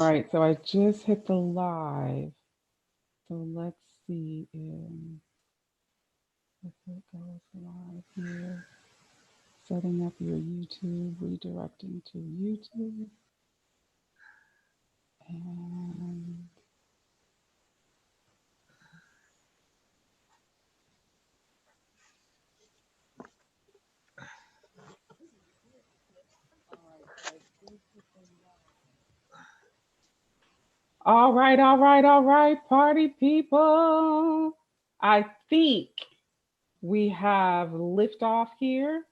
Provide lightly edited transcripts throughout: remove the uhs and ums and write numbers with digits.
All right, so I just hit the live. So let's see if it goes live here. Setting up your YouTube, redirecting to YouTube. And all right, party people. I think we have liftoff here.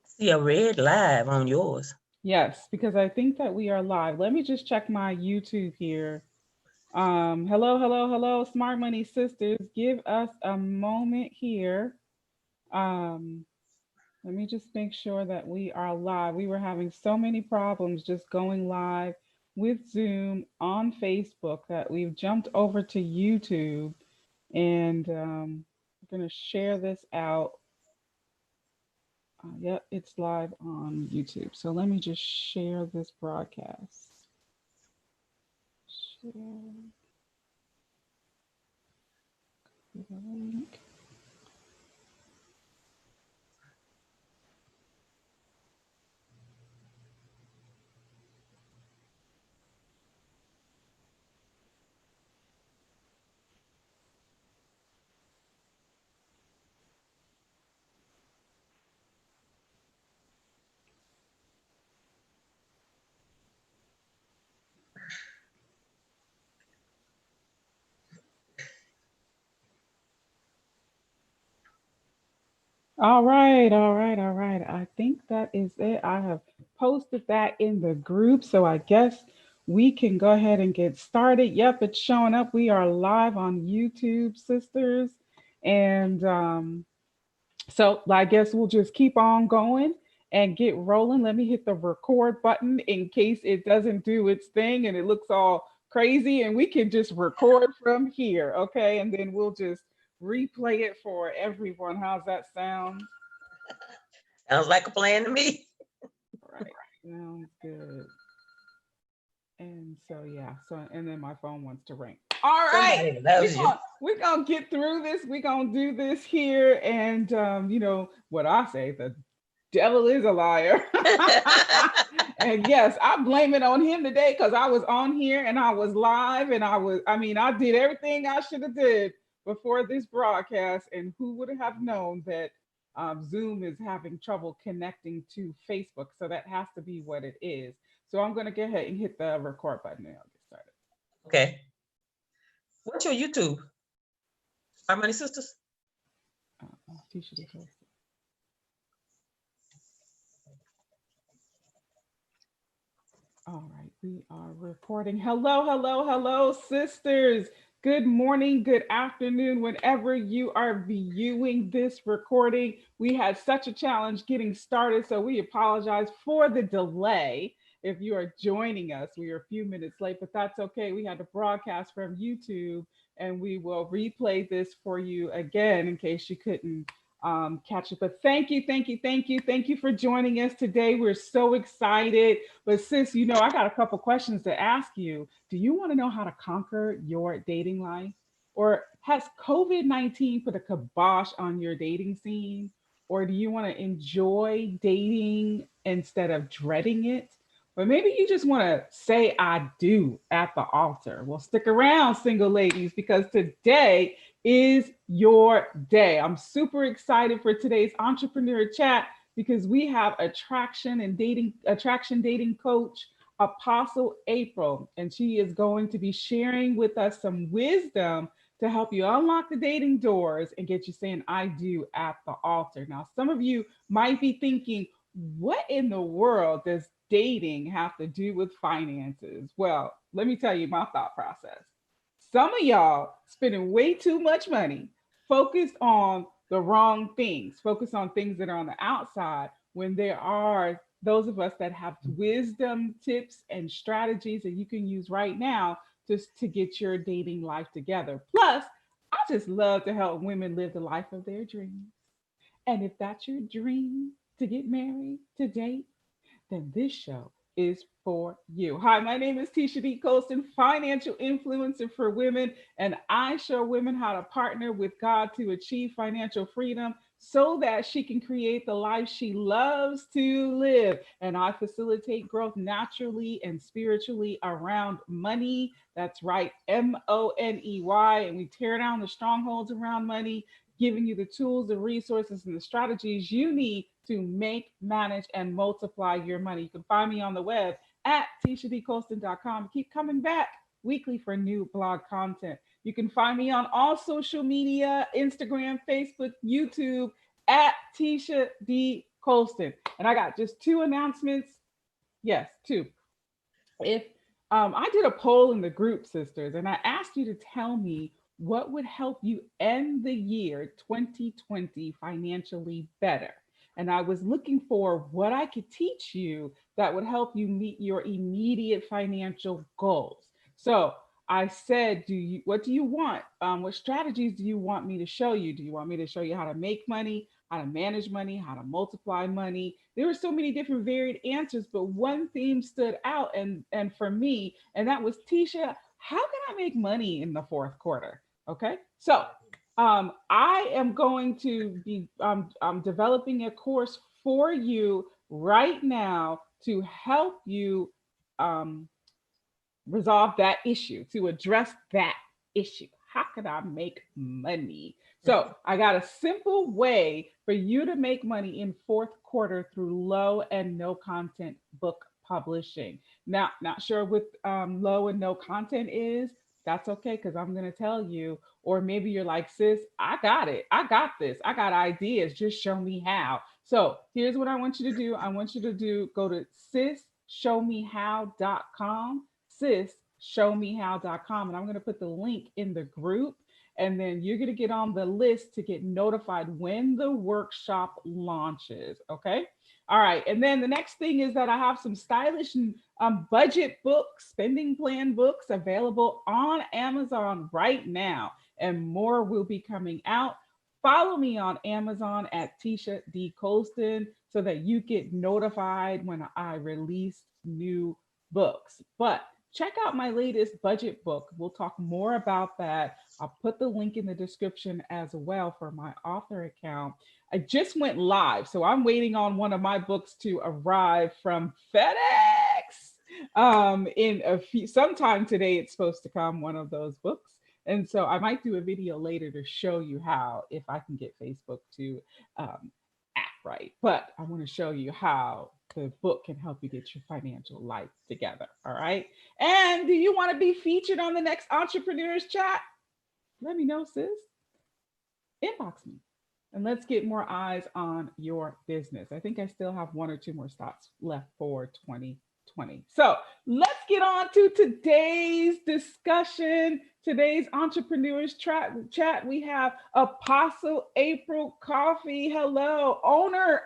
See a red live on yours. Yes, because I think that we are live. Let me just check my YouTube here. Hello, hello, hello, Smart Money Sisters. Give us a moment here. Um, Let me just make sure that we are live. We were having so many problems just going live with Zoom on Facebook that we've jumped over to YouTube, and we're going to share this out. Yep, it's live on YouTube. So let me just share this broadcast. Share the link. All right, all right, all right. I think that is it. I have posted that in the group, so I guess we can go ahead and get started. Yep, it's showing up. We are live on YouTube, sisters. And so I guess we'll just keep on going and get rolling. Let me hit the record button in case it doesn't do its thing and it looks all crazy, and we can just record from here, okay? And then we'll just replay it for everyone. How's that sound? Sounds like a plan to me. All right, sounds good. And so yeah, so and then my phone wants to ring. All right, Somebody loves you. we're gonna get through this. We're gonna do this here, and you know what I say: the devil is a liar. And yes, I blame it on him today because I was on here and I was live and I mean, I did everything I should have did before this broadcast. And who would have known that Zoom is having trouble connecting to Facebook? So that has to be what it is. So I'm going to go ahead and hit the record button and I'll get started. Okay. What's your YouTube? Our Money Sisters? I'll teach you to post it. All right, we are recording. Hello, hello, hello, sisters. Good morning, good afternoon, whenever you are viewing this recording. We had such a challenge getting started, so we apologize for the delay. If you are joining us, we are a few minutes late, but that's okay. We had to broadcast from YouTube, and we will replay this for you again in case you couldn't catch it. But thank you, thank you, thank you, thank you for joining us today. We're so excited. But sis, you know, I got a couple questions to ask you. Do you want to know how to conquer your dating life? Or has COVID-19 put a kibosh on your dating scene? Or do you want to enjoy dating instead of dreading it? Or maybe you just want to say I do at the altar. Well, stick around, single ladies, because today is your day. I'm super excited for today's entrepreneur chat because we have attraction dating coach Apostle April, and she is going to be sharing with us some wisdom to help you unlock the dating doors and get you saying I do at the altar. Now, some of you might be thinking, what in the world does dating have to do with finances? Well, let me tell you my thought process. Some of y'all spending way too much money focused on the wrong things, focus on things that are on the outside when there are those of us that have wisdom, tips, and strategies that you can use right now just to get your dating life together. Plus, I just love to help women live the life of their dreams. And if that's your dream to get married, to date, then this show is for you. Hi, my name is Tisha D. Colston, financial influencer for women, and I show women how to partner with God to achieve financial freedom so that she can create the life she loves to live. And I facilitate growth naturally and spiritually around money. That's right, Money. And we tear down the strongholds around money, giving you the tools, the resources, and the strategies you need to make, manage, and multiply your money. You can find me on the web at tishadcolston.com. Keep coming back weekly for new blog content. You can find me on all social media, Instagram, Facebook, YouTube, at Tisha D. Colston. And I got just two announcements. Yes, two. If I did a poll in the group, sisters, and I asked you to tell me what would help you end the year 2020 financially better. And I was looking for what I could teach you that would help you meet your immediate financial goals. So I said, what do you want? What strategies do you want me to show you? Do you want me to show you how to make money, how to manage money, how to multiply money? There were so many different varied answers, but one theme stood out, and for me, and that was, Tisha, how can I make money in the fourth quarter? Okay, so I am going to be developing a course for you right now to help you um, resolve that issue, to address that issue. How can I make money? So I got a simple way for you to make money in fourth quarter through low and no content book publishing. Now, not sure what low and no content is. That's okay, because I'm going to tell you. Or maybe you're like, sis, I got it. I got this. I got ideas. Just show me how. So here's what I want you to do. I want you to go to sisshowmehow.com, sisshowmehow.com, and I'm going to put the link in the group, and then you're going to get on the list to get notified when the workshop launches. Okay, all right. And then the next thing is that I have some stylish and budget books, spending plan books available on Amazon right now, and more will be coming out. Follow me on Amazon at Tisha D. Colston so that you get notified when I release new books. But check out my latest budget book. We'll talk more about that. I'll put the link in the description as well for my author account. I just went live, so I'm waiting on one of my books to arrive from FedEx. In a few, sometime today, it's supposed to come, one of those books. And so I might do a video later to show you how, if I can get Facebook to act right. But I want to show you how the book can help you get your financial life together. All right. And do you want to be featured on the next Entrepreneurs Chat? Let me know, sis. Inbox me, and let's get more eyes on your business. I think I still have one or two more spots left for 2020. So let's get on to today's discussion. Today's entrepreneurs chat. We have Apostle April Coffee. Hello, owner,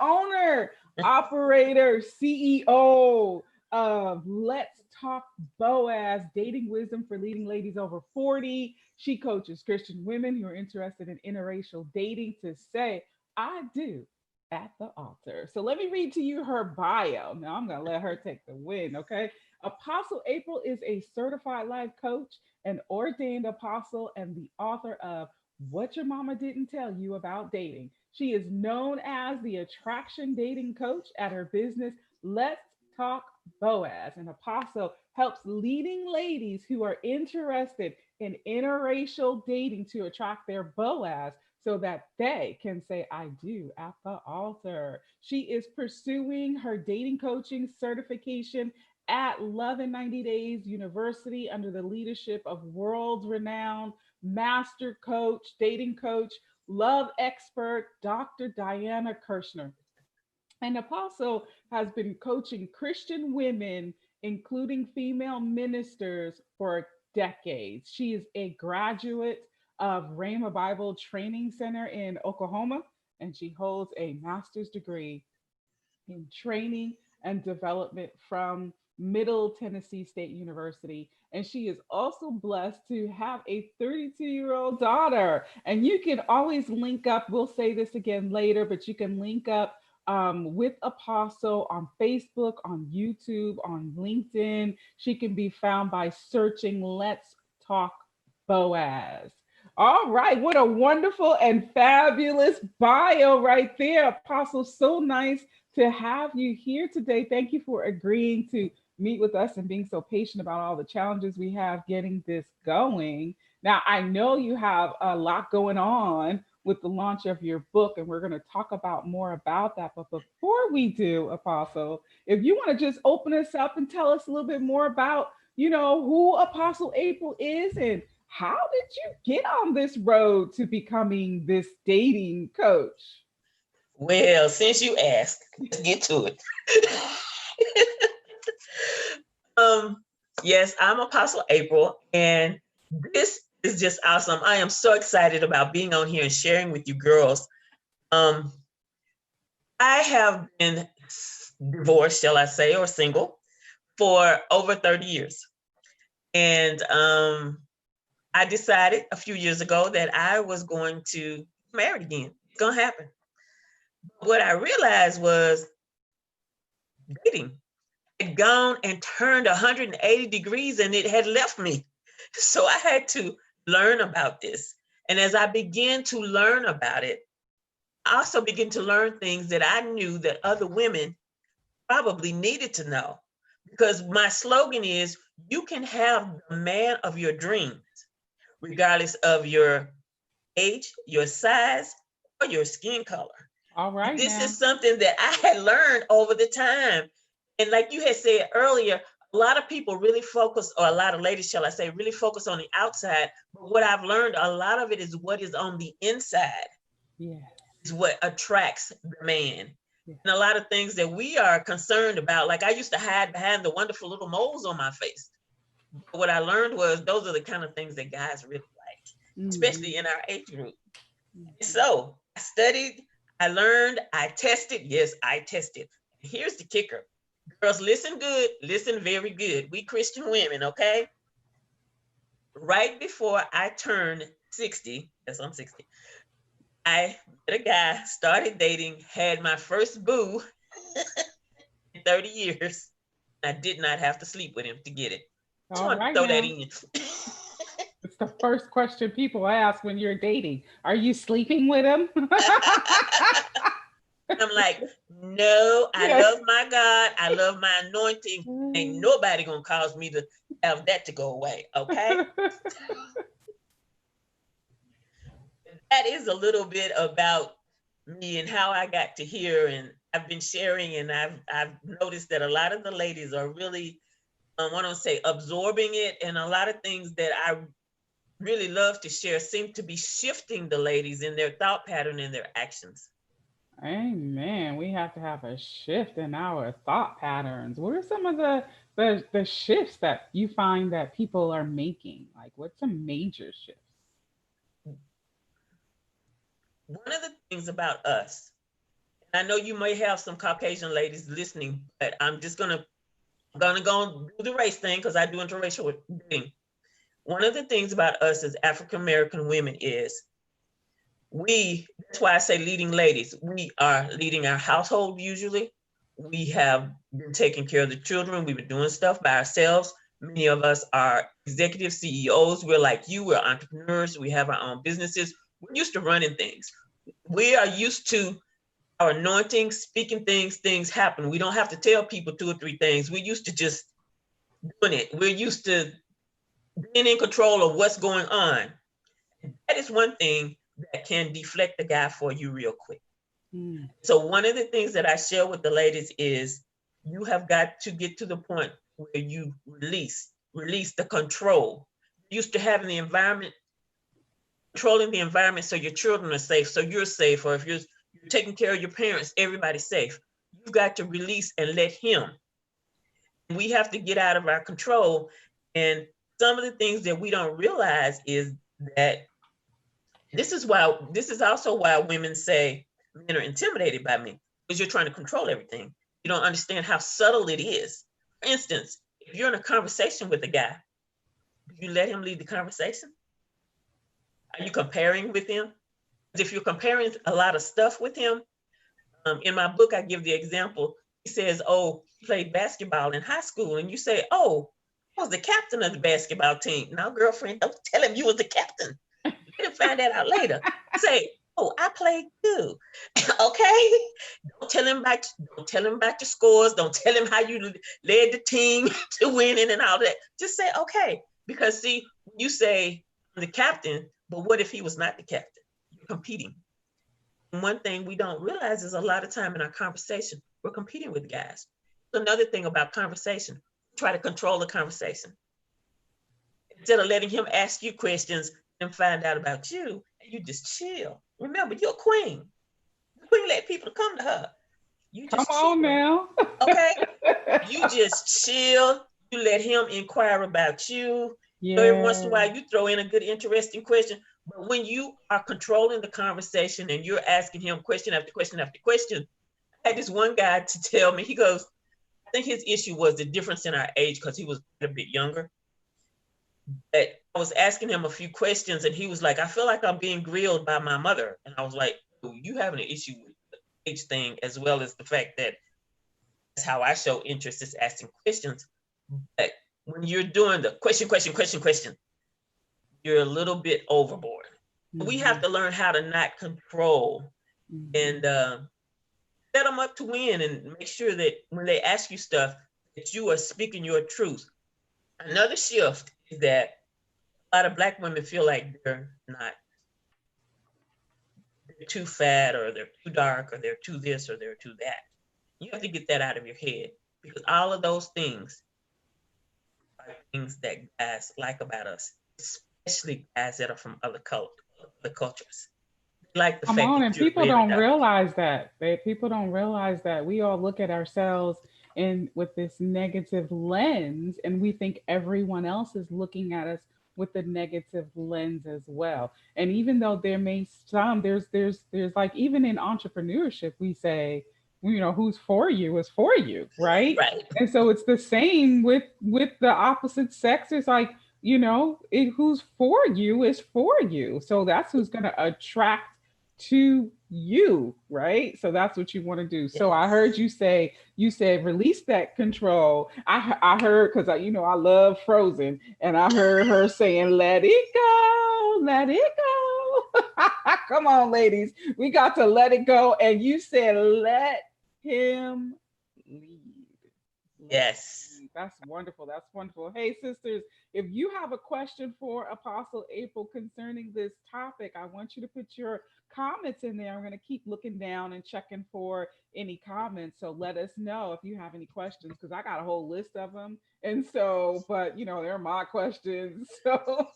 operator, CEO of Let's Talk Boaz, dating wisdom for leading ladies over 40. She coaches Christian women who are interested in interracial dating to say, I do at the altar. So let me read to you her bio. Now I'm going to let her take the win, okay? Apostle April is a certified life coach, an ordained apostle, and the author of What Your Mama Didn't Tell You About Dating. She is known as the attraction dating coach at her business, Let's Talk Boaz. And Apostle helps leading ladies who are interested in interracial dating to attract their Boaz so that they can say, I do at the altar. She is pursuing her dating coaching certification at Love in 90 Days University under the leadership of world renowned master coach, dating coach, love expert, Dr. Diana Kirshner. And Apostle has been coaching Christian women, including female ministers, for decades. She is a graduate of Rhema Bible Training Center in Oklahoma, and she holds a master's degree in training and development from Middle Tennessee State University. And she is also blessed to have a 32-year-old daughter. And you can always link up. We'll say this again later, but you can link up with Apostle on Facebook, on YouTube, on LinkedIn. She can be found by searching Let's Talk Boaz. All right, what a wonderful and fabulous bio right there, Apostle. So nice to have you here today. Thank you for agreeing to meet with us and being so patient about all the challenges we have getting this going. Now, I know you have a lot going on with the launch of your book, and we're going to talk about more about that. But before we do, Apostle, if you want to just open us up and tell us a little bit more about, who Apostle April is and how did you get on this road to becoming this dating coach? Well, since you asked, let's get to it. um, yes, I'm Apostle April, and this is just awesome. I am so excited about being on here and sharing with you girls. Um, I have been divorced, shall I say, or single for over 30 years. And I decided a few years ago that I was going to get married again. It's going to happen. What I realized was dating had gone and turned 180 degrees and it had left me. So I had to learn about this. And as I began to learn about it, I also began to learn things that I knew that other women probably needed to know. Because my slogan is, you can have the man of your dreams, regardless of your age, your size, or your skin color. All right, This now. is something that I had learned over the time. And like you had said earlier, a lot of people really focus, or a lot of ladies, shall I say, really focus on the outside. But what I've learned, a lot of it is what is on the inside Yes. is what attracts the man. Yes. And a lot of things that we are concerned about, like I used to hide behind the wonderful little moles on my face. But what I learned was those are the kind of things that guys really like, Mhm. especially in our age group. Mhm. So I studied, I learned, I tested. Yes, I tested. Here's the kicker. Girls, listen good, listen very good. We Christian women, okay? Right before I turned 60, yes, I'm 60, I met a guy, started dating, had my first boo in 30 years. I did not have to sleep with him to get it. Just All want to right, throw that now. in. It's the first question people ask when you're dating. Are you sleeping with him? I'm like, no, I Yes. love my God. I love my anointing. Ain't nobody gonna cause me to have that to go away. Okay. That is a little bit about me and how I got to here. And I've been sharing, and I've noticed that a lot of the ladies are really, I want to say, absorbing it. And a lot of things that I really love to share seem to be shifting the ladies in their thought pattern and their actions. Amen. We have to have a shift in our thought patterns. What are some of the shifts that you find that people are making? Like, what's some major shifts? One of the things about us, and I know you may have some Caucasian ladies listening, but I'm just gonna go and do the race thing because I do interracial dating. One of the things about us as African American women is that's why I say leading ladies. We are leading our household usually. We have been taking care of the children. We've been doing stuff by ourselves. Many of us are executive CEOs. We're like you, we're entrepreneurs. We have our own businesses. We're used to running things. We are used to our anointing, speaking things, things happen. We don't have to tell people two or three things. We're used to just doing it. We're used to being in control of what's going on. That is one thing that can deflect the guy for you real quick. Mm. So one of the things that I share with the ladies is you have got to get to the point where you release the control. You're used to having the environment, controlling the environment so your children are safe, so you're safe, or if you're taking care of your parents, everybody's safe. You've got to release and let him. We have to get out of our control. And some of the things that we don't realize is that this is also why women say men are intimidated by me, because you're trying to control everything. You don't understand how subtle it is. For instance, if you're in a conversation with a guy, do you let him lead the conversation? Are you comparing with him? If you're comparing a lot of stuff with him, In my book, I give the example. He says, "Oh, you played basketball in high school," and you say, "Oh, I was the captain of the basketball team." Now, girlfriend, don't tell him you was the captain. Let him find that out later. Say, "Oh, I played too." Okay. Don't tell him about your scores. Don't tell him how you led the team to winning and all that. Just say, "Okay," because see, you say I'm the captain, but what if he was not the captain? You're competing. And one thing we don't realize is a lot of time in our conversation, we're competing with guys. Another thing about conversation, try to control the conversation. Instead of letting him ask you questions and find out about you, and you just chill. Remember, you're a queen. The queen let people come to her. You Come just on chill. now. Okay? You just chill. You let him inquire about you. Every once in a Yeah. while, you throw in a good, interesting question. But when you are controlling the conversation and you're asking him question after question after question, I had this one guy to tell me, he goes, I think his issue was the difference in our age because he was a bit younger. But I was asking him a few questions and he was like, I feel like I'm being grilled by my mother. And I was like, oh, you having an issue with the age thing as well as the fact that that's how I show interest is asking questions. But when you're doing the question, you're a little bit overboard. We have to learn how to not control and set them up to win and make sure that when they ask you stuff, that you are speaking your truth. Another shift is that a lot of Black women feel like they're too fat or they're too dark or they're too this or they're too that. You have to get that out of your head because all of those things are things that guys like about us, especially guys that are from other cultures. They like the Come fact on, that and you're people very don't dark. realize that. People don't realize that we all look at ourselves in with this negative lens, and we think everyone else is looking at us with the negative lens as well. And even though there may some, there's like even in entrepreneurship, we say, who's for you is for you, right? Right. And so it's the same with the opposite sex. It's like who's for you is for you. So that's who's going to attract to you, right? So that's what you want to do. So I heard Yes. you say, you said release that control. I heard, because I love Frozen, and I heard her saying let it go, let it go. Come on, ladies, we got to let it go. And you said let him lead. Let him Yes. lead. That's wonderful. That's wonderful. Hey, sisters, if you have a question for Apostle April concerning this topic, I want you to put your comments in there. I'm going to keep looking down and checking for any comments. So let us know if you have any questions, because I got a whole list of them. And so, but they're my questions. So,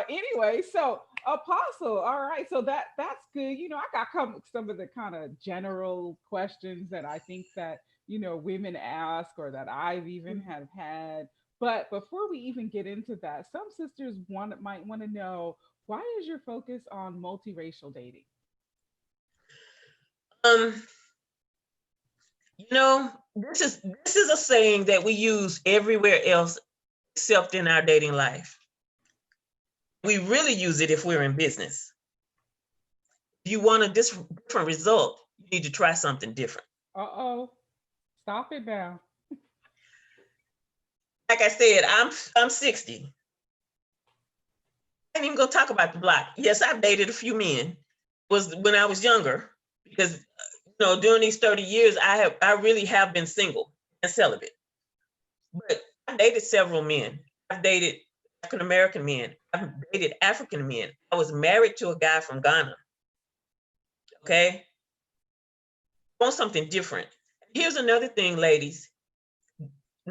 anyway, so Apostle, all right. So that's good. I got some of the kind of general questions that I think that women ask, or that I've even have had. But before we even get into that, some sisters might want to know, why is your focus on multiracial dating? Um, this is a saying that we use everywhere else except in our dating life. We really use it if we're in business. If you want a different result, you need to try something different. Uh-oh. Stop it now. Like I said, I'm 60. I ain't even gonna talk about the block. Yes, I've dated a few men. Was when I was younger, because during these 30 years, I really have been single and celibate. But I dated several men. I've dated African American men. I've dated African men. I was married to a guy from Ghana. Okay, I want something different. Here's another thing, ladies.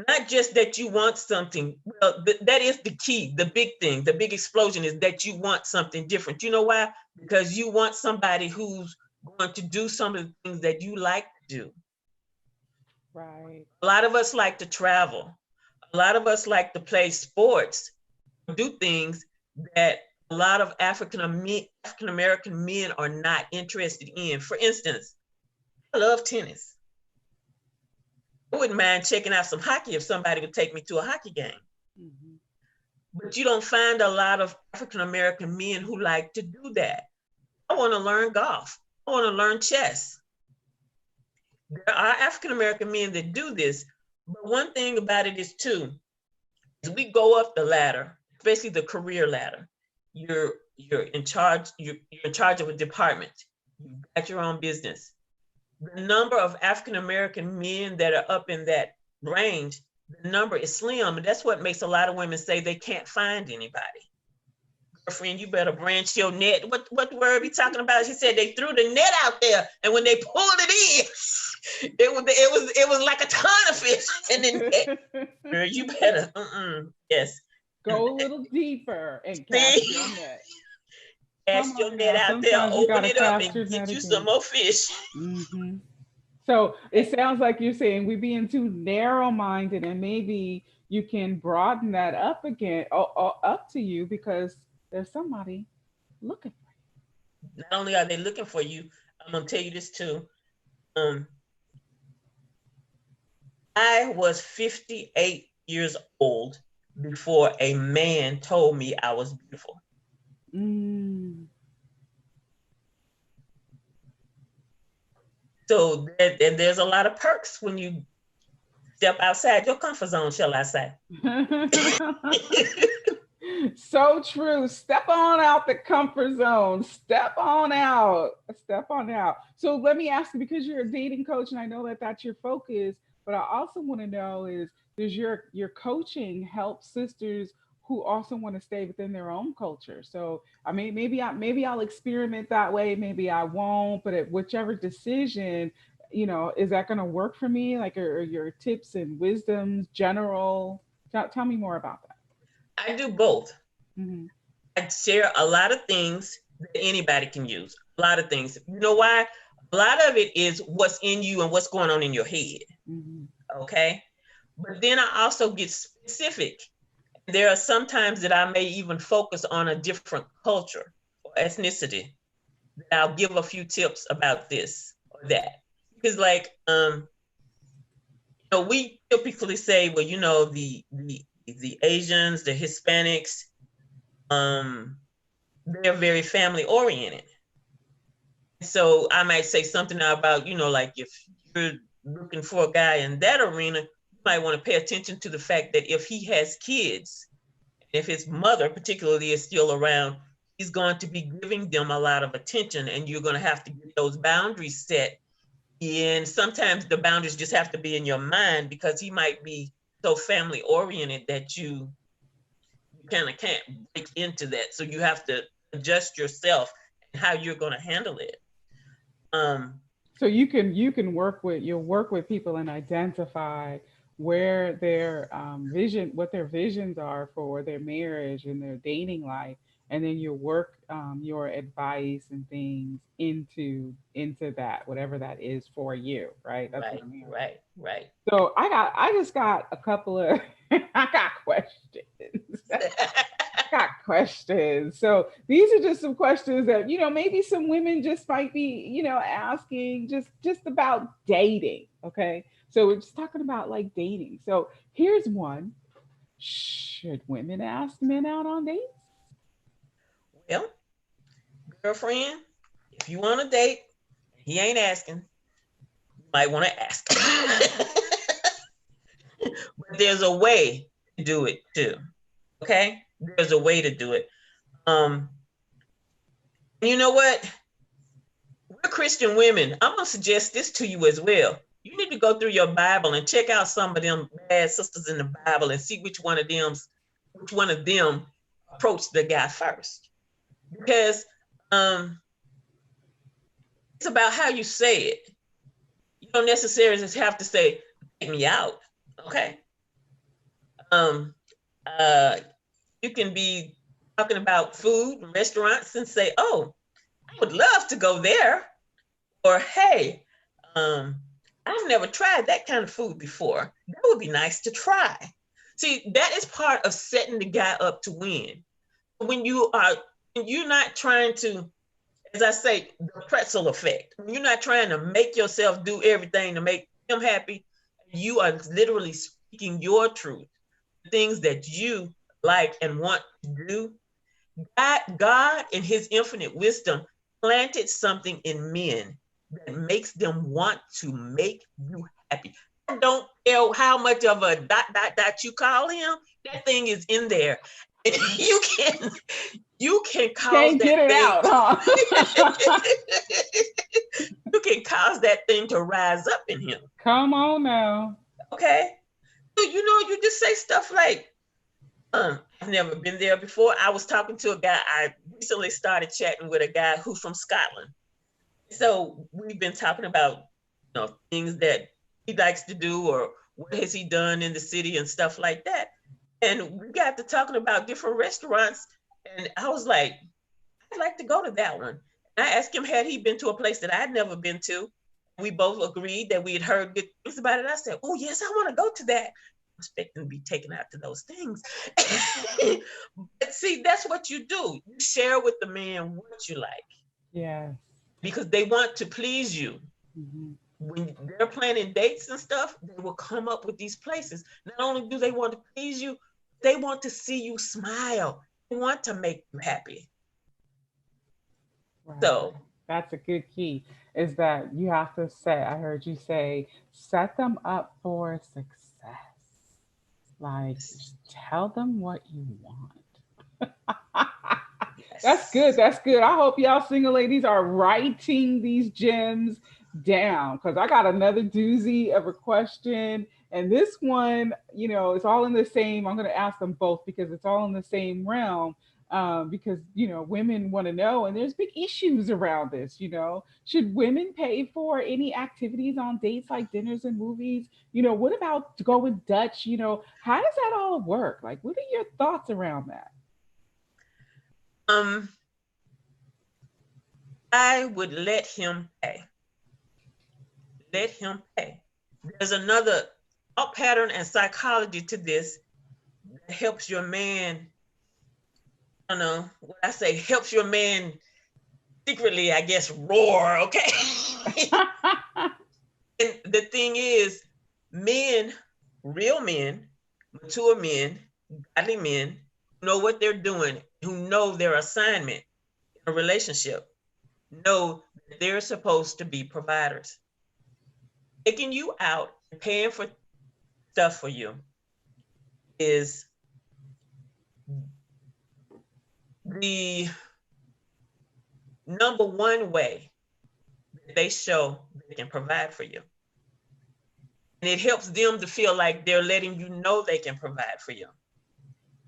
Not just that you want something. Well, that is the key. The big thing, the big explosion is that you want something different. You know why? Because you want somebody who's going to do some of the things that you like to do. Right. A lot of us like to travel. A lot of us like to play sports, do things that a lot of African American men are not interested in. For instance, I love tennis. I wouldn't mind checking out some hockey if somebody would take me to a hockey game. Hmm. But you don't find a lot of African American men who like to do that. I want to learn golf. I want to learn chess. There are African American men that do this, but one thing about it is too, is we go up the ladder, especially the career ladder. You're in charge. You're in charge of a department. You've got your own business. The number of African American men that are up in that range, the number is slim, and that's what makes a lot of women say they can't find anybody. Girlfriend, you better branch your net. What word we talking about? She said they threw the net out there, and when they pulled it in, it was like a ton of fish. And then, girl, you better, yes, Go a little deeper and cast see, your net. Come cast your on net now. out there, Sometimes you got open to it up, cast and your net get you some again. more fish. Hmm. So it sounds like you're saying we being too narrow minded, and maybe you can broaden that up again, up to you because there's somebody looking for Not only are they looking for you, I'm gonna tell you this too. Um, I was 58 years old before a man told me I was beautiful. you. Mm. So there's a lot of perks when you step outside your comfort zone, shall I say. So true. Step on out the comfort zone. Step on out. Step on out. So let me ask you, because you're a dating coach, and I know that that's your focus, but I also want to know is, does your coaching help sisters who also want to stay within their own culture? So I mean, maybe I'll experiment that way. Maybe I won't. But at whichever decision, is that going to work for me? Like, are your tips and wisdoms general? Tell me more about that. I do both. Hmm. I share a lot of things that anybody can use. A lot of things. You know why? A lot of it is what's in you and what's going on in your head. Hmm. Okay. But then I also get specific. There are some times that I may even focus on a different culture or ethnicity. I'll give a few tips about this or that. Because like we typically say, well, the Asians, the Hispanics, um, they're very family oriented. So I might say something about, like if you're looking for a guy in that arena, you might want to pay attention to the fact that if he has kids, if his mother particularly is still around, he's going to be giving them a lot of attention, and you're going to have to get those boundaries set. And sometimes the boundaries just have to be in your mind, because he might be so family oriented that you kind of can't break into that. So you have to adjust yourself and how you're going to handle it. Um, So you can work with people and identify where their what their visions are for their marriage and their dating life, and then you work your advice and things into that, whatever that is for you, right? That's what right, I'm hearing. right, right. So I just got a couple of I got questions. Got questions. So these are just some questions that maybe some women just might be asking just about dating. Okay, so we're just talking about like dating. So here's one: should women ask men out on dates? Well, girlfriend, if you want to date, he ain't asking, you might want to ask. But there's a way to do it too. Okay? There's a way to do it. Um, you know what? We're Christian women. I'm gonna suggest this to you as well. You need to go through your Bible and check out some of them bad sisters in the Bible and see which one of them approached the guy first. Because um, it's about how you say it. You don't necessarily just have to say, take me out. Okay. Um, uh, you can be talking about food and restaurants and say, oh, I would love to go there. Or, hey, um, I've never tried that kind of food before. That would be nice to try. See, that is part of setting the guy up to win. When you're not trying to, as I say, the pretzel effect. When you're not trying to make yourself do everything to make him happy, you are literally speaking your truth, things that you like and want to do. God in his infinite wisdom planted something in men that makes them want to make you happy. I don't care how much of a ... you call him, that thing is in there. And you can cause Can't that get it thing. out, huh? You can cause that thing to rise up in him. Come on now. Okay. You know, you just say stuff like, I've never been there before. I was talking to a guy. I recently started chatting with a guy who's from Scotland. So we've been talking about, things that he likes to do or what has he done in the city and stuff like that. And we got to talking about different restaurants. And I was like, I'd like to go to that one. And I asked him, had he been to a place that I'd never been to? We both agreed that we had heard good things about it. I said, oh, yes, I want to go to that. I'm expecting to be taken out to those things. But see, that's what you do. You share with the man what you like. Yeah. Because they want to please you. Mm-hmm. When they're planning dates and stuff, they will come up with these places. Not only do they want to please you, they want to see you smile. They want to make you happy. Right. So That's a good key, is that you have to set, I heard you say, set them up for success. Like, tell them what you want. That's good. yes. That's good. I hope y'all single ladies are writing these gems down, because I got another doozy of a question. And this one, it's all in the same. I'm going to ask them both because it's all in the same realm. Because, women want to know, and there's big issues around this. Should women pay for any activities on dates like dinners and movies? What about going Dutch? How does that all work? Like, what are your thoughts around that? Um, I would let him pay. Let him pay. There's another pattern and psychology to this that helps your man. I don't know what I say, helps your man secretly, I guess, roar. Okay. And the thing is, men, real men, mature men, godly men, know what they're doing, who know their assignment in a relationship, know that they're supposed to be providers. Taking you out and paying for stuff for you is the number one way that they show they can provide for you. And it helps them to feel like they're letting you know they can provide for you.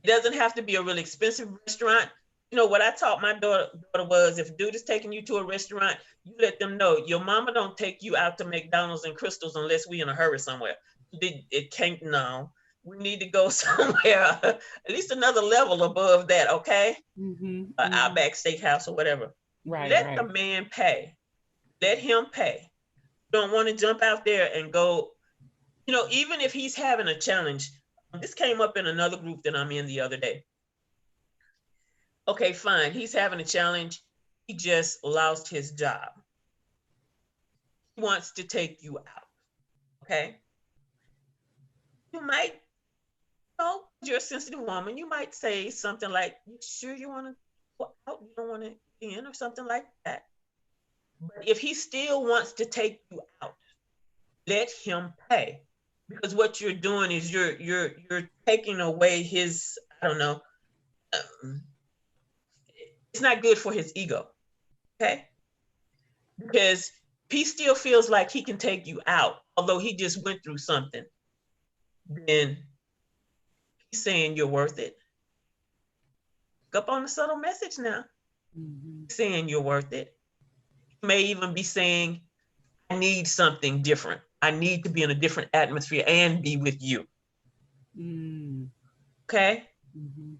It doesn't have to be a really expensive restaurant. What I taught my daughter was, if a dude is taking you to a restaurant, you let them know your mama don't take you out to McDonald's and Crystals unless we in a hurry somewhere. It can't, no. We need to go somewhere at least another level above that, okay? Mm-hmm, mm-hmm. Outback Steakhouse or whatever. Right, Let the right. man pay. Let him pay. You don't want to jump out there and go, even if he's having a challenge. This came up in another group that I'm in the other day. Okay, fine. He's having a challenge. He just lost his job. He wants to take you out. Okay. You might, you're a sensitive woman. You might say something like, you sure you want to go out? You don't want to be in, or something like that. But if he still wants to take you out, let him pay. Because what you're doing is you're taking away his, I don't know, it's not good for his ego. Okay. Because he still feels like he can take you out, although he just went through something. Then he's saying you're worth it. Pick up on the subtle message now. Mm-hmm. He's saying you're worth it. He may even be saying, I need something different. I need to be in a different atmosphere and be with you. Mm-hmm. Okay? Mm-hmm.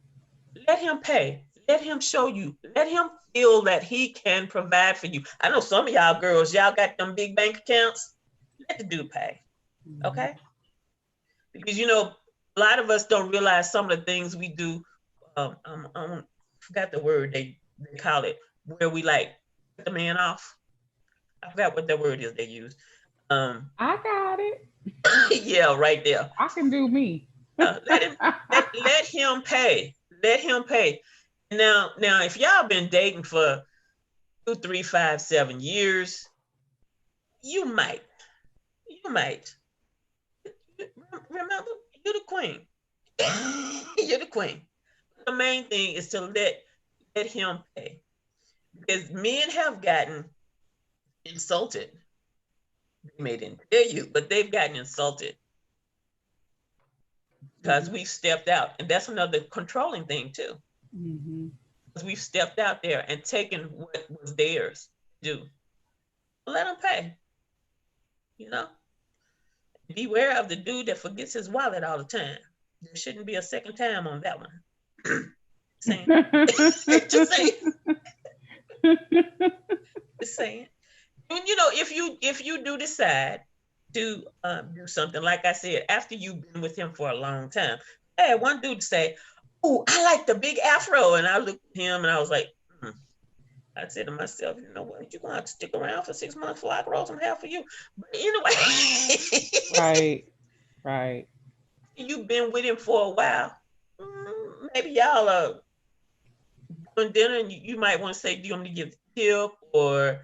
Let him pay. Let him show you. Let him feel that he can provide for you. I know some of y'all girls, y'all got them big bank accounts. Let the dude pay. Mm-hmm. Okay? Because, a lot of us don't realize some of the things we do. I forgot the word they call it, where we like cut the man off. I forgot what the word is they use. I got it. Yeah, right there. I can do me. Let him pay. Let him pay. Now, if y'all been dating for 2, 3, 5, 7 years, you might, you might. Remember, you're the queen. You're the queen. The main thing is to let him pay. Because men have gotten insulted. They may didn't tell you, but they've gotten insulted because Mhm. we've stepped out. And that's another controlling thing too. Mhm. Because we've stepped out there and taken what was theirs to do. Let them pay, you know? Beware of the dude that forgets his wallet all the time. There shouldn't be a second time on that one. Saying. Just saying. Just saying. And you know, if you do decide to do something, like I said, after you've been with him for a long time, I had one dude say, "Oh, I like the big afro," and I looked at him and I was like, hmm. I said to myself, you know what, you're gonna have to stick around for 6 months before I grow some hair for you. But anyway, Right. Right. you've been with him for a while. Maybe y'all are doing dinner and you might want to say, do you want me to give the tip or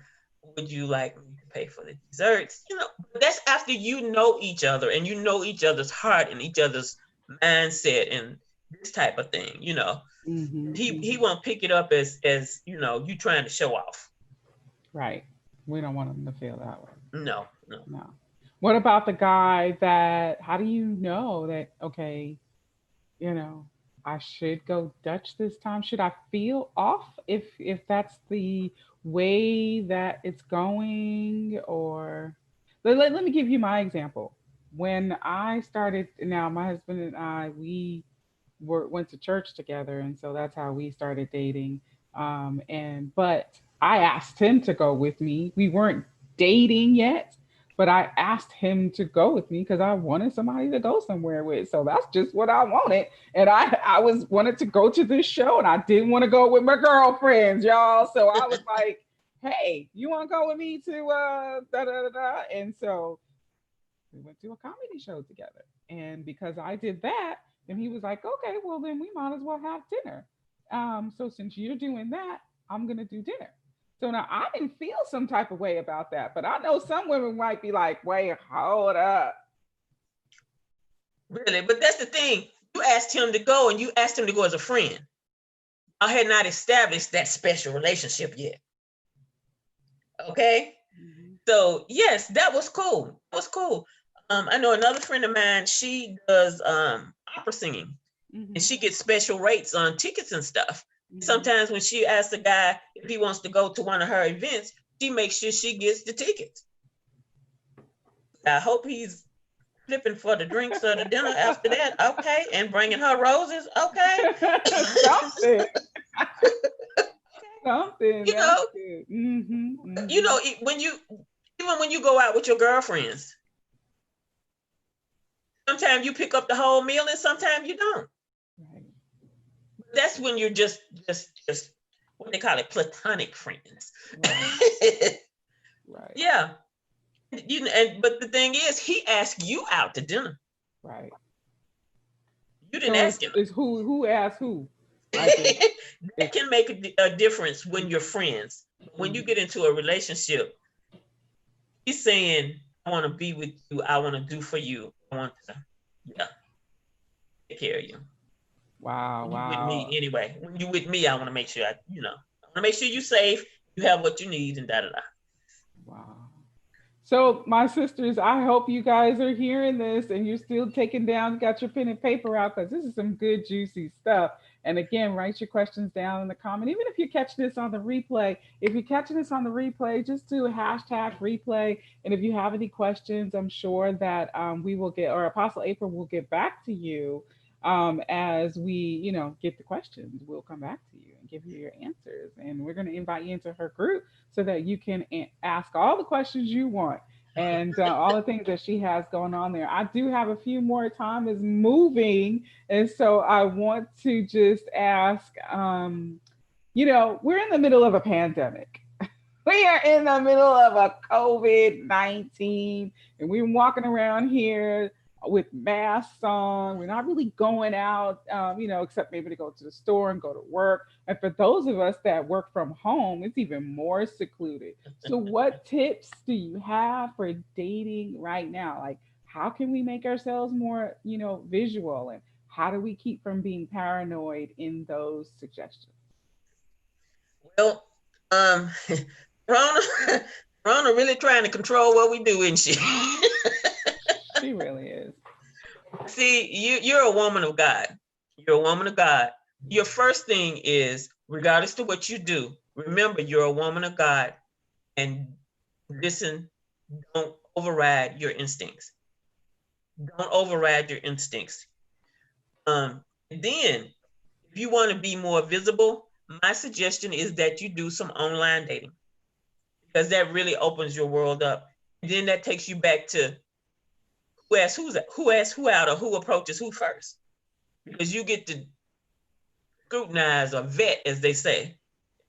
would you like me to pay for the desserts? You know, but that's after you know each other and you know each other's heart and each other's mindset and this type of thing, you know. Mhm. He Mhm. won't pick it up as you know, you trying to show off. Right. We don't want them to feel that way. No, no. No. What about the guy that, how do you know that, okay, you know, I should go Dutch this time? Should I feel off if that's the way that it's going? Or let me give you my example. When I started, now my husband and I, we went to church together, and so that's how we started dating. And but I asked him to go with me. We weren't dating yet, but I asked him to go with me because I wanted somebody to go somewhere with. So that's just what I wanted. And I was wanted to go to this show, and I didn't want to go with my girlfriends, y'all. So I was like, "Hey, you want to go with me to da da da da?" And so we went to a comedy show together. And because I did that, then he was like, okay, well, then we might as well have dinner. So since you're doing that, I'm going to do dinner. So now I didn't feel some type of way about that, but I know some women might be like, wait, hold up. Really. But that's the thing. You asked him to go and you asked him to go as a friend. I had not established that special relationship yet. Okay. Mm-hmm. So yes, that was cool. That was cool. I know another friend of mine. She does opera singing, and Mm-hmm. she gets special rates on tickets and stuff. Mm-hmm. Sometimes when she asks the guy if he wants to go to one of her events, she makes sure she gets the tickets. I hope he's flipping for the drinks or the dinner after that. Okay, and bringing her roses. Okay, Something. Something. you That's know, good. Mm-hmm. you Mm-hmm. know when you even when you go out with your girlfriends, sometimes you pick up the whole meal and sometimes you don't. Right. That's when you're just what they call it, platonic friends. Right. Right. Yeah, but the thing is, he asked you out to dinner. Right. You didn't So ask him. it's who asked who? Like That it's can make a difference when you're friends. When you mhm. get into a relationship, he's saying, "I want to be with you. I want to do for you. I want to, yeah, take care of you. Wow, When you with wow, me anyway. When you with me, I want to make sure I want to make sure you're safe. You have what you need, and da da da." wow. So, my sisters, I hope you guys are hearing this and you're still taking down, got your pen and paper out because this is some good, juicy stuff. And again, write your questions down in the comment. Even if you catch this on the replay, if you're catching this on the replay, just do a hashtag replay. And if you have any questions, I'm sure that we will get, or Apostle April will get back to you as we, get the questions. We'll come back to you and give you your answers. And we're going to invite you into her group so that you can ask all the questions you want and all the things that she has going on there. I do have a few more. Time is moving, and so I want to just ask. We're in the middle of a pandemic. We are in the middle of a COVID-19, and we're walking around here with masks on. We're not really going out, except maybe to go to the store and go to work. And for those of us that work from home, it's even more secluded. So, what tips do you have for dating right now? Like, how can we make ourselves more, visual, and how do we keep from being paranoid in those suggestions? Well, um, Rona, Rona really trying to control what we do, isn't she? She really is. See, you're a woman of God. You're a woman of God. Your first thing is, regardless to what you do, remember you're a woman of God, and listen, don't override your instincts. Don't override your instincts. Then, if you want to be more visible, my suggestion is that you do some online dating, because that really opens your world up. And then that takes you back to who asks who out, or who approaches who first, because you get to scrutinize or vet, as they say,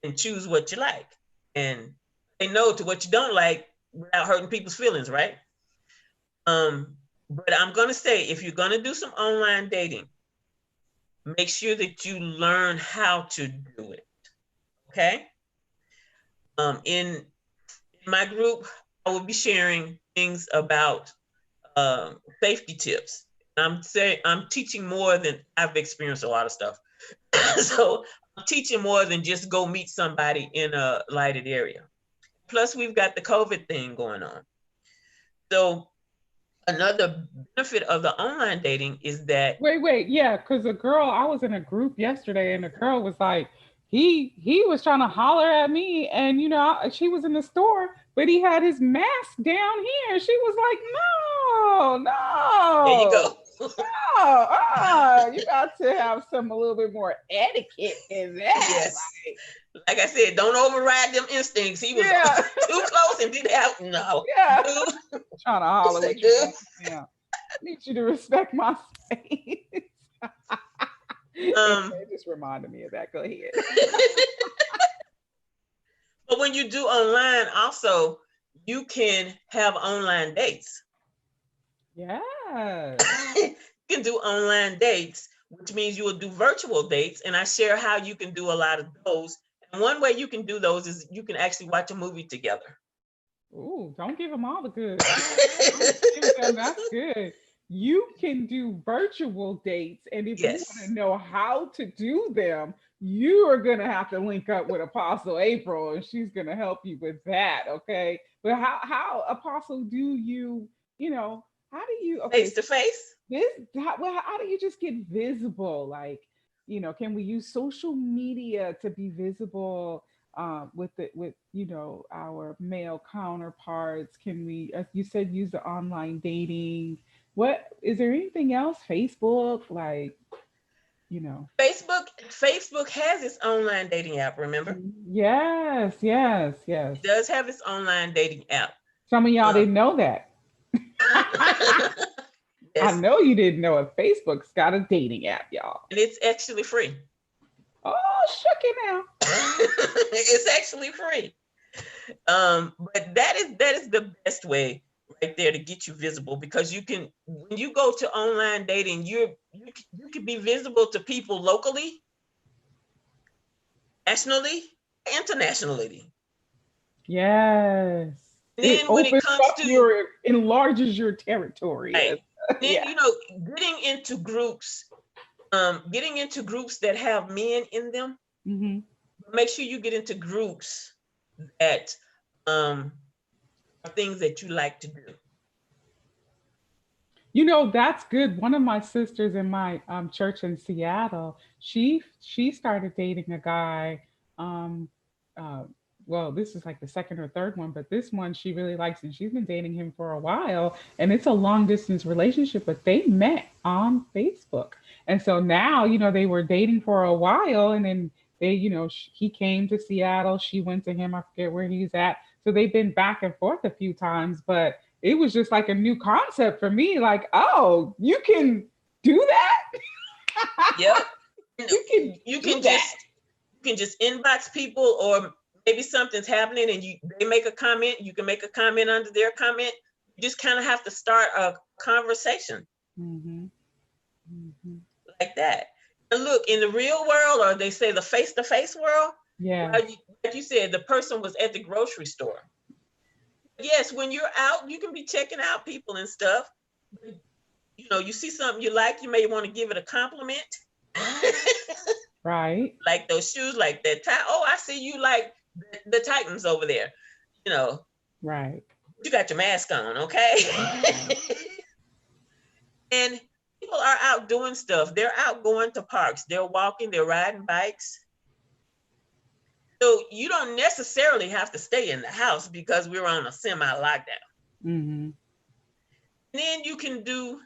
and choose what you like and say no to what you don't like without hurting people's feelings, right? But I'm gonna say, if you're gonna do some online dating, make sure that you learn how to do it. Okay. In my group, I will be sharing things about safety tips. I'm teaching more than I've experienced a lot of stuff. So I'm teaching more than just go meet somebody in a lighted area. Plus, we've got the COVID thing going on. So another benefit of the online dating is that, Wait, yeah, because a girl, I was in a group yesterday, and the girl was like, he was trying to holler at me, and she was in the store, but he had his mask down here. She was like, no, there you no, go. you got to have some a little bit more etiquette in that. Yes. Like I said, don't override them instincts. He was Yeah, too close and did have no. yeah, Dude, trying to holler say what you good. want. Yeah, need you to respect my space. Anyway, Um, it just reminded me of that. Go ahead. but when you do online, also you can have online dates. Yes. You can do online dates, which means you will do virtual dates. And I share how you can do a lot of those. And one way you can do those is you can actually watch a movie together. Ooh, don't give them all the goods. Don't give them. That's good. You can do virtual dates, and if you want to Yes. know how to do them, you are gonna have to link up with Apostle April, and she's gonna help you with that. Okay. But how Apostle do you how do you okay Face to face. this how do you just get visible, like can we use social media to be visible with our male counterparts? Can we, as you said, use the online dating? What is there anything else? Facebook, like you know Facebook has its online dating app, remember? yes, yes, yes. It does have its online dating app. Some of y'all Um, didn't know that. I yes, know you didn't know it. Facebook's got a dating app, y'all. and it's actually free. Oh, shuck it now. It's actually free. But that is the best way right there to get you visible, because you can, when you go to online dating, you can be visible to people locally, nationally, internationally. Yes. And It then when it opens comes up to, your enlarges your territory. right, then Yeah. getting into groups, getting into groups that have men in them, Hmm. make sure you get into groups that are things that you like to do. That's good. One of my sisters in my church in Seattle, she started dating a guy. Um, uh, well, this is like the second or third one, but this one she really likes, and she's been dating him for a while. And it's a long distance relationship, but they met on Facebook, and so now they were dating for a while, and then he came to Seattle, she went to him. I forget where he's at. So they've been back and forth a few times, but it was just like a new concept for me. Like, oh, you can do Yep. that? You can You do can that. just inbox people, or maybe something's happening and they make a comment, you can make a comment under their comment. You just kind of have to start a conversation. Mm-hmm. Mm-hmm. like that. And look, in the real world, or they say the face-to-face world, Yes. like you said, the person was at the grocery store. Yes, when you're out, you can be checking out people and stuff. You know, you see something you like, you may want to give it a compliment. Right. Like those shoes, like that tie. Oh, I see you like the Titans over there. You know, Right. you got your mask on, okay? And people are out doing stuff. They're out going to parks. They're walking. They're riding bikes. So you don't necessarily have to stay in the house because we're on a semi-lockdown. Mm-hmm. And then you can do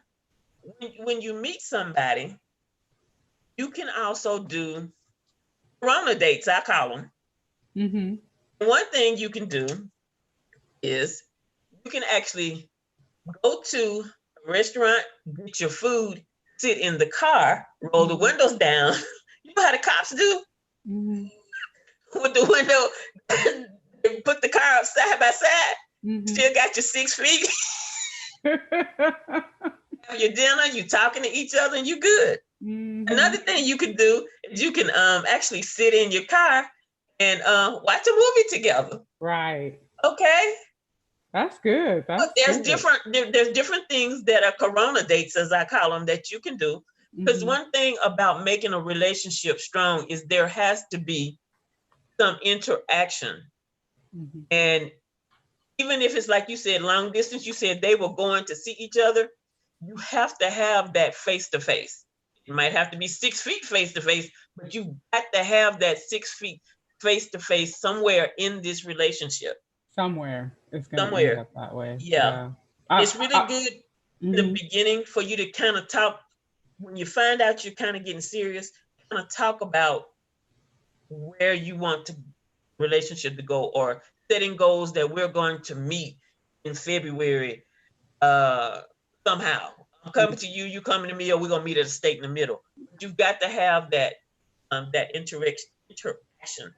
when you meet somebody, you can also do Corona dates. I call them. Mm-hmm. One thing you can do is you can actually go to a restaurant, get your food, sit in the car, roll the Mm-hmm. windows down. You know how the cops do Mm-hmm. with the window, they put the car up side by side. Mm-hmm. Still got your 6 feet. Have your dinner. You talking to each other, and you good. Mm-hmm. Another thing you can do is you can actually sit in your car and watch a movie together. Right. Okay. That's good. But That's there's good. there's different things that are Corona dates, as I call them, that you can do. Because Mm-hmm. one thing about making a relationship strong is there has to be some interaction. Mm-hmm. And even if it's like you said, long distance, you said they were going to see each other, you have to have that face to face. It might have to be 6 feet face to face, but you got to have that 6 feet face to face somewhere in this relationship. Somewhere it's gonna end Somewhere. up that way. Yeah. Yeah. It's really good in the Mm-hmm. beginning for you to kind of talk when you find out you're kind of getting serious, kind of talk about where you want to relationship to go or setting goals that we're going to meet in February uh somehow. I'm coming to you, you coming to me, or we're gonna meet at a stake in the middle. But you've got to have that interaction,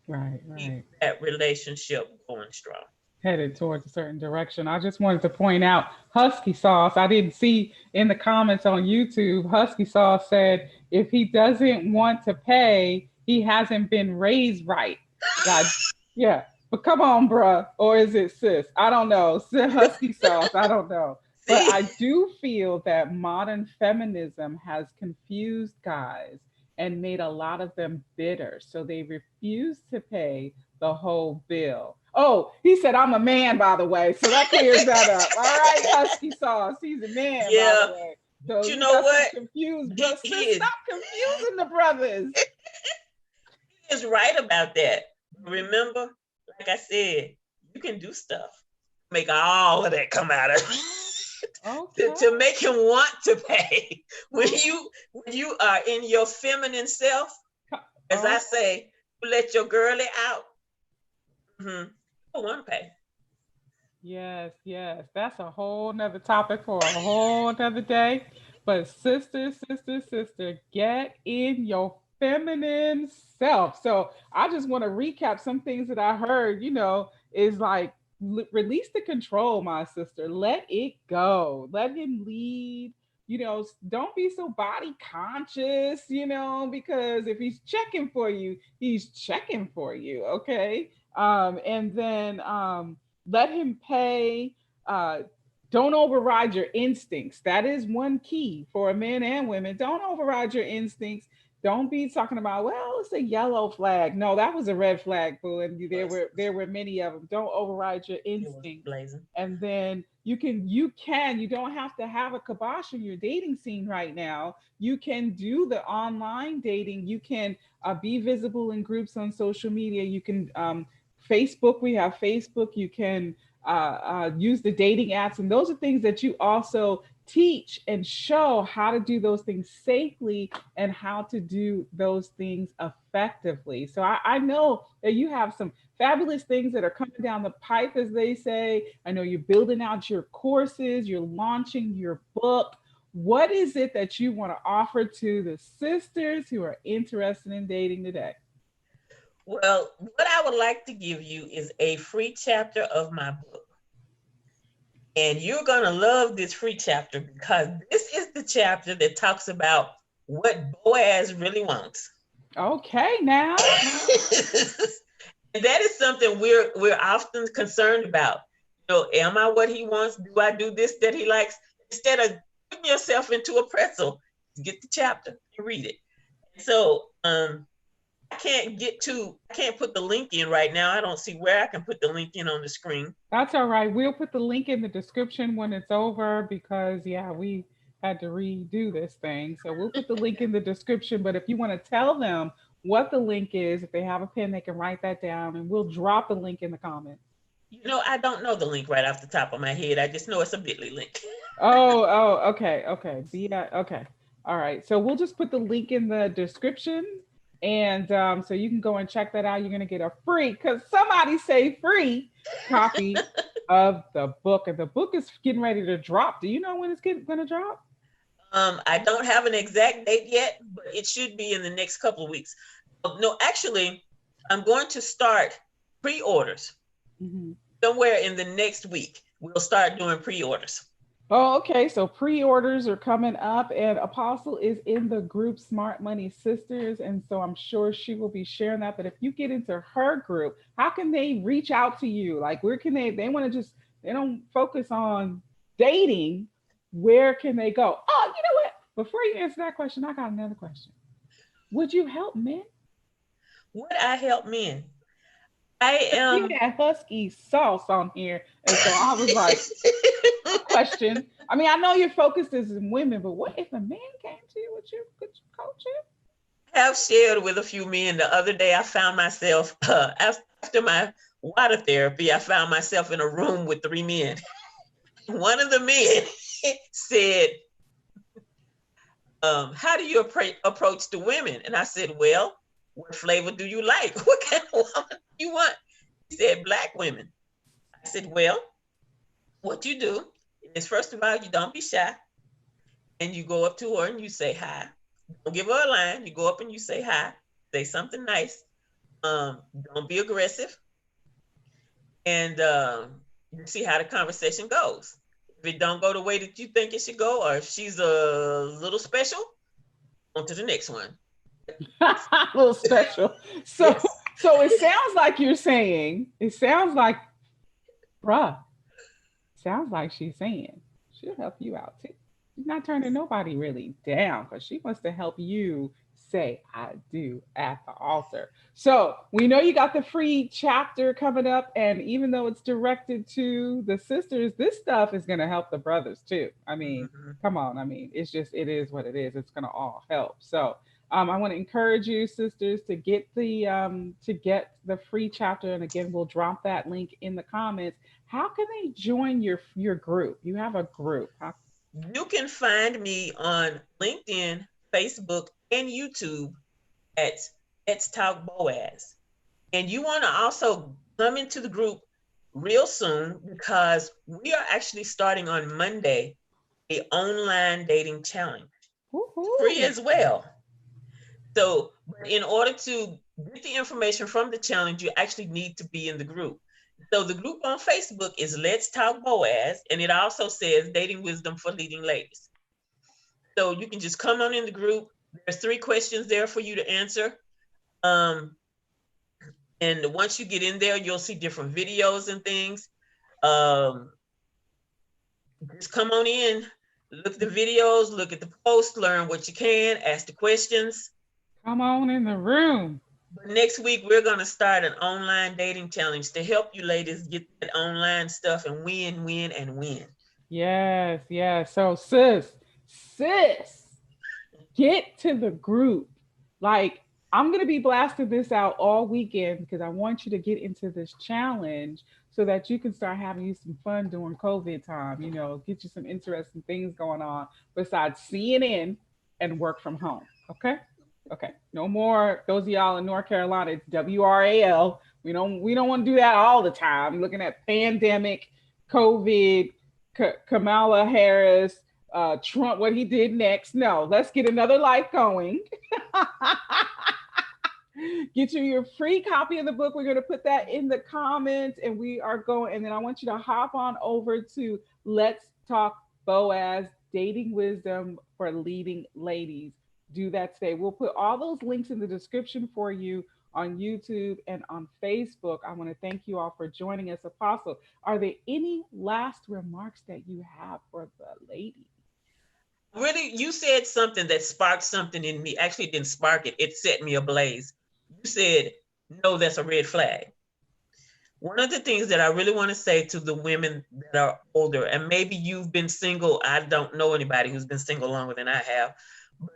Right. keep Right. that relationship going strong. Headed towards a certain direction. I just wanted to point out Husky Sauce. I didn't see in the comments on YouTube. Husky Sauce said if he doesn't want to pay, he hasn't been raised right. God, yeah. But come on, bruh. Or is it sis? I don't know. Husky Sauce. I don't know. But See? I do feel that modern feminism has confused guys and made a lot of them bitter. So they refuse to pay the whole bill. Oh, he said I'm a man, by the way, so that clears that up. All right, Husky Sauce, he's a man, by the Yeah. way. But So you we know got some what? confused He, brothers. he Sis, is stop confusing the brothers. he is right about that. Remember, like I said, you can do stuff. Make all of that come out of Okay. to make him want to pay. When Oh, you are in your feminine self, as I oh, say, you let your girly out. Mm-hmm. I want to pay. yes, yes. That's a whole nother topic for a whole nother day. But sister, sister, sister, get in your feminine self. So I just want to recap some things that I heard, is like release the control, my sister. Let it go. Let him lead. Don't be so body conscious, because if he's checking for you, he's checking for you. Okay. And then let him pay. Uh, don't override your instincts. That is one key for men and women. Don't override your instincts. Don't be talking about, well, it's a yellow flag. No, that was a red flag, boo. And It there was. were there were many of them. Don't override your It was instincts. blazing. And then you don't have to have a kibosh in your dating scene right now. You can do the online dating. You can be visible in groups on social media. You can Facebook. We have Facebook. You can use the dating apps, and those are things that you also teach and show how to do those things safely and how to do those things effectively. So I know that you have some fabulous things that are coming down the pipe, as they say. I know you're building out your courses, you're launching your book. What is it that you want to offer to the sisters who are interested in dating today? Well, what I would like to give you is a free chapter of my book. And you're going to love this free chapter because this is the chapter that talks about what Boaz really wants. Okay, now. And that is something we're often concerned about. You know, am I what he wants? Do I do this that he likes? Instead of putting yourself into a pretzel, get the chapter and read it. So I can't put the link in right now. I don't see where I can put the link in on the screen. That's all right. We'll put the link in the description when it's over because, yeah, we had to redo this thing. So we'll put the link in the description. But if you want to tell them what the link is, if they have a pen, they can write that down and we'll drop the link in the comments. You know, I don't know the link right off the top of my head. I just know it's a bit.ly link. Okay, okay. Okay. All right. So we'll just put the link in the description. And so you can go and check that out. You're going to get a free, because somebody say free copy of the book. And the book is getting ready to drop. Do you know when it's going to drop? I don't have an exact date yet, but it should be in the next couple of weeks. No, actually, I'm going to start pre-orders somewhere in the next week. We'll start doing pre-orders. Oh, okay. So pre-orders are coming up, and Apostle is in the group Smart Money Sisters, and so I'm sure she will be sharing that. But if you get into her group, how can they reach out to you? Like, where can they want to just, they don't focus on dating. Where can they go? Oh, you know what? Before you answer that question, I got another question. Would you help men? Would I help men? I I see am. that husky sauce on here, and so I was like, a question. I mean, I know your focus is in women, but what if a man came to you? Could you coach him? Have shared with a few men. The other day, I found myself after my water therapy. I found myself in a room with three men. One of the men said, "How do you approach the women?" And I said, "Well, what flavor do you like? What kind of woman do you want?" He said, "Black women." I said, "Well, what you do is, first of all, you don't be shy, and you go up to her and you say hi. Don't give her a line. You go up and you say hi. Say something nice. Don't be aggressive, and you see how the conversation goes. If it don't go the way that you think it should go, or if she's a little special, on to the next one." A little special. So, Yes. so it sounds like you're saying. It sounds like, bruh. Sounds like she's saying she'll help you out too. She's not turning nobody really down because she wants to help you say I do at the altar. So we know you got the free chapter coming up, and even though it's directed to the sisters, this stuff is going to help the brothers too. I mean, Mm-hmm. come on. I mean, it's just, it is what it is. It's going to all help. So I want to encourage you, sisters, to get the free chapter, and again, we'll drop that link in the comments. How can they join your group? You have a group. How? You can find me on LinkedIn, Facebook, and YouTube at Let's Talk Boaz. And you want to also come into the group real soon because we are actually starting on Monday a online dating challenge, free Woohoo. as well. So, in order to get the information from the challenge, you actually need to be in the group. So, the group on Facebook is Let's Talk Boaz, and it also says Dating Wisdom for Leading Ladies. So, you can just come on in the group. There's 3 questions there for you to answer. Um, and once you get in there, you'll see different videos and things. Um, just come on in, look at the videos, look at the posts, learn what you can, ask the questions. Come on in the room. But next week, we're going to start an online dating challenge to help you ladies get that online stuff and win, win, and win. Yes, yes. So sis, get to the group. Like, I'm going to be blasting this out all weekend because I want you to get into this challenge so that you can start having you some fun during COVID time. Get you some interesting things going on besides CNN and work from home. Okay? Okay. No more those of y'all in North Carolina, it's WRAL. We don't want to do that all the time. Looking at pandemic, COVID, Kamala Harris, Trump, what he did next. No, let's get another life going. Get you your free copy of the book. We're going to put that in the comments, and we are going. And then I want you to hop on over to Let's Talk Boaz, Dating Wisdom for Leading Ladies. Do that today. We'll put all those links in the description for you on YouTube and on Facebook. I want to thank you all for joining us. Apostle, are there any last remarks that you have for the ladies? Really, you said something that sparked something in me. Actually, it didn't spark it, it set me ablaze. You said, no, that's a red flag. One of the things that I really want to say to the women that are older, and maybe you've been single, I don't know anybody who's been single longer than I have,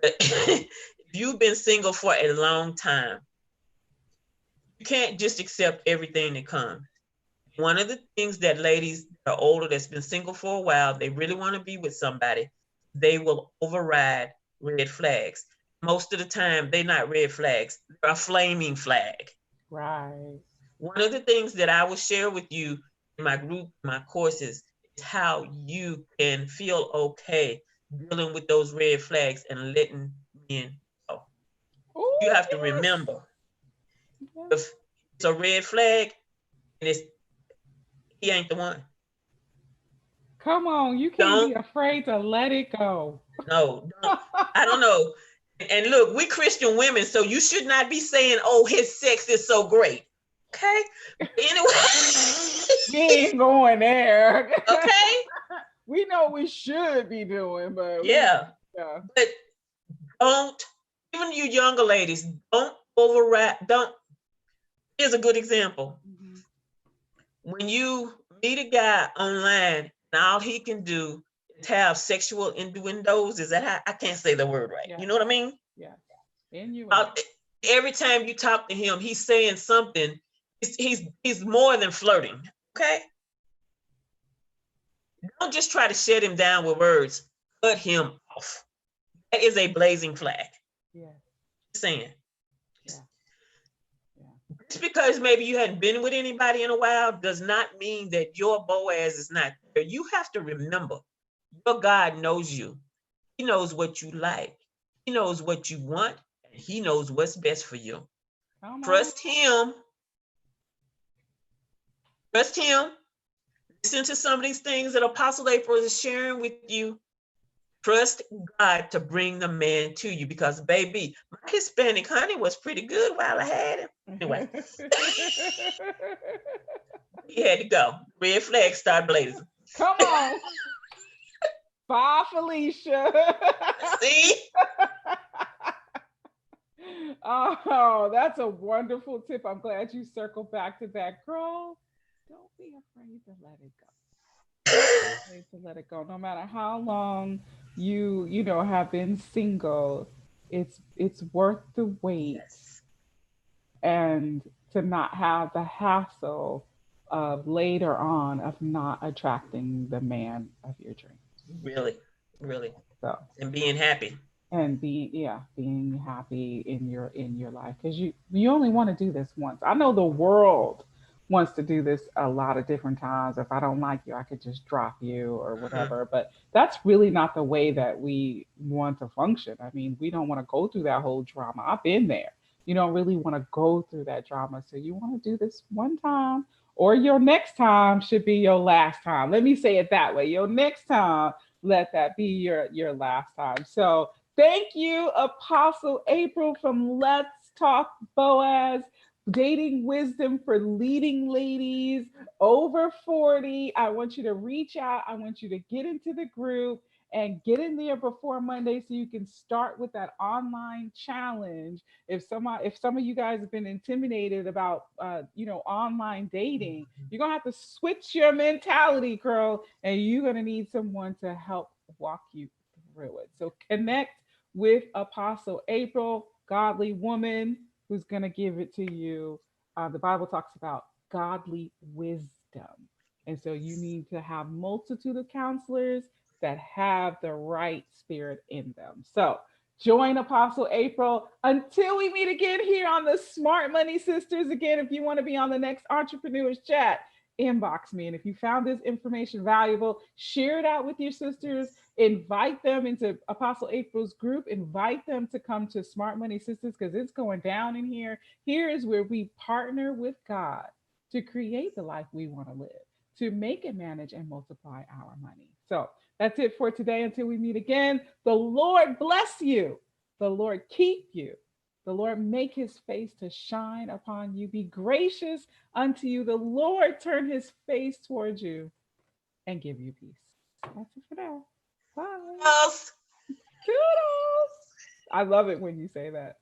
but if you've been single for a long time, you can't just accept everything that comes. One of the things that ladies that are older that's been single for a while, they really want to be with somebody, they will override red flags. Most of the time, they're not red flags, they're a flaming flag. Right. One of the things that I will share with you in my group, my courses, is how you can feel okay dealing with those red flags and letting men go. Oh, You have to yes. remember, Yes. if it's a red flag and it's he ain't the one. Come on, you can't be Don't afraid to let it go. no, don't. I don't know. And look, we Christian women, so you should not be saying, "Oh, his sex is so great." Okay. Anyway, We ain't going there. okay. We know we should be doing, but we, Yeah, yeah. but don't. Even you younger ladies, don't override. Don't. Here's a good example. Mhm. When you meet a guy online, and all he can do is have sexual innuendos. Is that how I can't say the word right? You Yes, know what I mean? yes. Innuendo. Uh, every time you talk to him, he's saying something. He's more than flirting. Okay, don't just try to shut him down with words. Cut him off. That is a blazing flag. Yes, Just saying. yeah, yeah. Just because maybe you hadn't been with anybody in a while does not mean that your Boaz is not there. You have to remember, your God knows you. He knows what you like. He knows what you want, and he knows what's best for you. Come on. Trust him. Trust him. Listen to some of these things that Apostle April is sharing with you. Trust God to bring the man to you because, baby, my Hispanic honey was pretty good while I had him. Anyway, he had to go. Red flag start blazing. Come on. Bye, Felicia. See? Oh, that's a wonderful tip. I'm glad you circled back to that. Girl, don't be afraid to let it go. Don't be afraid to let it go. No matter how long you have been single, it's worth the wait Yes, and to not have the hassle of later on of not attracting the man of your dreams. really, really. So And being happy. and being happy in your life because you only want to do this once. I know the world wants to do this a lot of different times. If I don't like you, I could just drop you or Mhm. whatever, but that's really not the way that we want to function. I mean, we don't want to go through that whole drama. I've been there. You don't really want to go through that drama, so you want to do this one time, or your next time should be your last time. Let me say it that way. Your next time, let that be your last time. So thank you, Apostle April from Let's Talk Boaz, Dating Wisdom for Leading Ladies over 40. I want you to reach out. I want you to get into the group and get in there before Monday so you can start with that online challenge. If some of you guys have been intimidated about online dating, you're gonna have to switch your mentality, girl, and you're gonna need someone to help walk you through it. So connect with Apostle April, godly woman who's going to give it to you. The Bible talks about godly wisdom. And so you need to have multitude of counselors that have the right spirit in them. So join Apostle April until we meet again here on the Smart Money Sisters. Again, if you want to be on the next Entrepreneurs Chat, inbox me. And if you found this information valuable, share it out with your sisters. Invite them into Apostle April's group. Invite them to come to Smart Money Sisters because it's going down in here. Here is where we partner with God to create the life we want to live, to make and manage and multiply our money. So that's it for today. Until we meet again, the Lord bless you. The Lord keep you. The Lord make his face to shine upon you, be gracious unto you. The Lord turn his face towards you and give you peace. That's it for now. Bye. Else. Toodles. I love it when you say that.